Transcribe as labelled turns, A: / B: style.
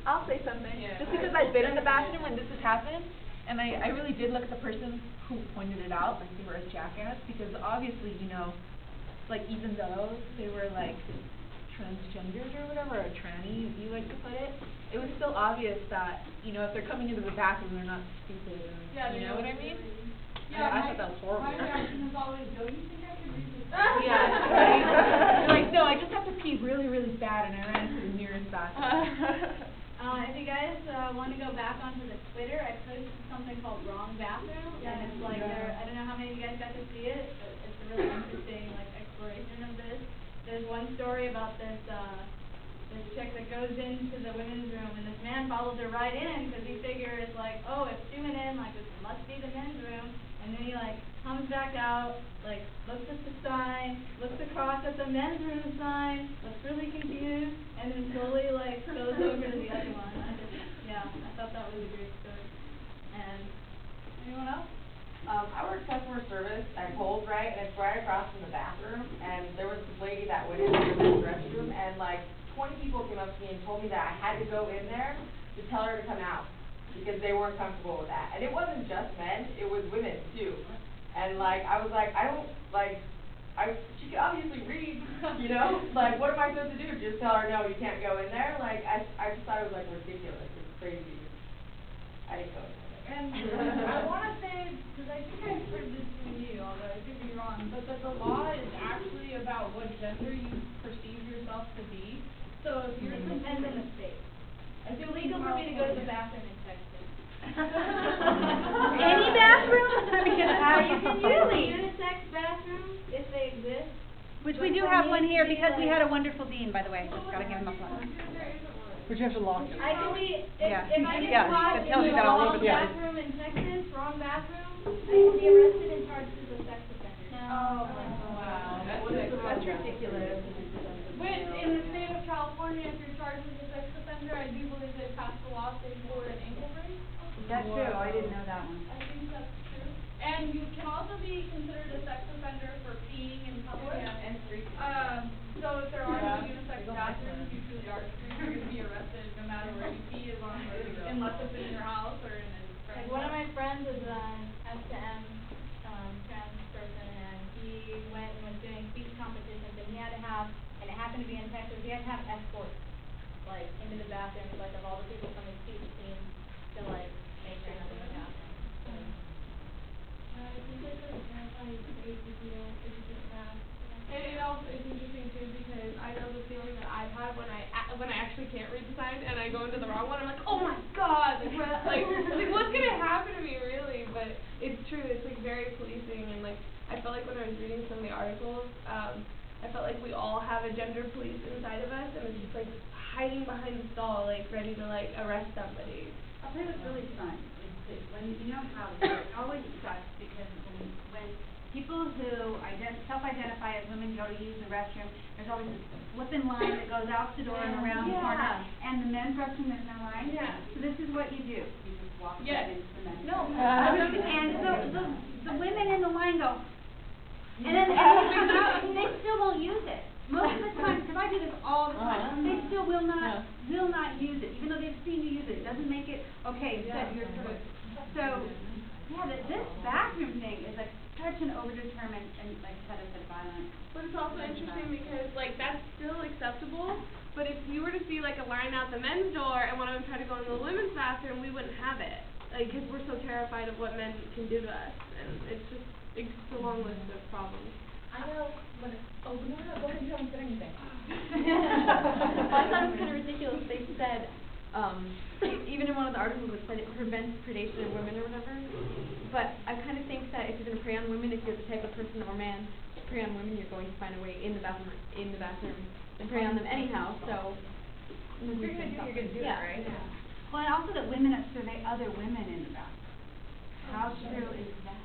A: I'll say something.
B: Yeah.
A: Just because I've been in the bathroom when this has happened, and I really did look at the person who pointed it out like they were a jackass, because obviously, you know, like even though they were like transgendered or whatever, or tranny, you like to put it was still obvious that, you know, if they're coming into the bathroom, they're not stupid, and you know what I mean?
C: Yeah,
A: I thought that was horrible.
C: My reaction is always, don't you think I could read this?
A: Yeah, right? You're like, no, I just have to pee really, really bad, and I ran to the nearest bathroom.
D: If you guys want to go back onto the Twitter, I posted something called Wrong Bathroom, and it's like I don't know how many of you guys got to see it, but it's a really interesting like exploration of this. There's one story about this chick that goes into the women's room, and this man follows her right in because he figures like, oh, if she went in, like this must be the men's room, and then he like comes back out, like looks at the sign, looks across at the men's room sign, looks really confused, and then slowly like goes over to the other one. I thought that was a great story. And anyone else?
E: I worked customer service at Kohl's, right, and it's right across from the bathroom, and there was this lady that went into the men's restroom, and like 20 people came up to me and told me that I had to go in there to tell her to come out, because they weren't comfortable with that. And it wasn't just men, it was women too. And like, I was like, she could obviously read, you know, like what am I supposed to do? Just tell her, no, you can't go in there? Like, I just thought it was like ridiculous, it's crazy. I didn't go in there.
C: And I want to say, because I think I've heard this from you, although I could be wrong, but that the law is actually about what gender you perceive yourself to be. So if you're
D: depends on the state. It's illegal for me to go to the bathroom in Texas.
F: Any bathroom?
D: You can really unisex bathrooms if they exist.
F: Which we do have one here because we had a wonderful dean, by the way. Just gotta give him a plug.
G: But you have to lock it.
D: I can be, if
F: Yeah.
D: I get
F: Yeah,
D: caught
F: it tells
D: in
F: you
D: the
F: that all
D: wrong
F: over the place.
D: bathroom in Texas, wrong bathroom, I can be arrested and charged as a sex offender.
C: Oh my God.
A: That's ridiculous.
C: Which, in the state of California, if you're charged as a sex offender, I do believe they passed a law saying for an ankle brace.
F: Is that true? I didn't know that one.
C: I think that's true. And you can also be considered a sex offender for peeing in public.
A: Yeah, and street.
C: So if there are no unisex bathrooms, you truly are street. You're going to be arrested no matter where you pee, as long as unless it's in your house or in a friend's
D: Like one of
C: house.
D: my friends is an S&M trans person, and he went and was doing speech competitions, and he had to have, and it happened to be in Texas, he had to have escorts, like, into the bathroom, like, of all the people from his speech team to, like, make sure nothing would happen.
C: I think it's like anti-rape if you don't pass. And it also is interesting too because I know the feeling that I've had when I actually can't read the sign and I go into the wrong one. I'm like, oh my God, like what's gonna happen to me really? But it's true. It's like very policing, and like I felt like when I was reading some of the articles, I felt like we all have a gender police inside of us, and it's just like hiding behind the stall, like ready to like arrest somebody.
F: I'll tell you what's really fun is when you know how it always sucks because when people who self-identify as women go to use the restroom, there's always this flipping line that goes out the door and around the corner, and the men's restroom there's no line.
C: Yeah.
F: So this is what you do. You just walk right into the men's
C: No.
F: and the women in the line go, and then they still won't use it. Most of the time, because I do this all the time, they still will not use it, even though they've seen you use it. It doesn't make it okay. You're so yeah, this bathroom thing is like such an overdetermined and like set up and violent.
C: But it's also interesting because like that's still acceptable. But if you were to see like a line out the men's door and one of them tried to go into the women's bathroom, we wouldn't have it. Like, because we're so terrified of what men can do to us, and it's a long list of problems.
A: I know when go ahead, you haven't said anything.
B: Well, I thought it was kind of ridiculous. They said, even in one of the articles, it said it prevents predation of women or whatever. But I kind of think that if you're going to prey on women, if you're the type of person or man to prey on women, you're going to find a way in the bathroom and prey on them anyhow. So
A: If you're going to do it, right?
F: Yeah. Well, and also that women survey other women in the bathroom. How true is that?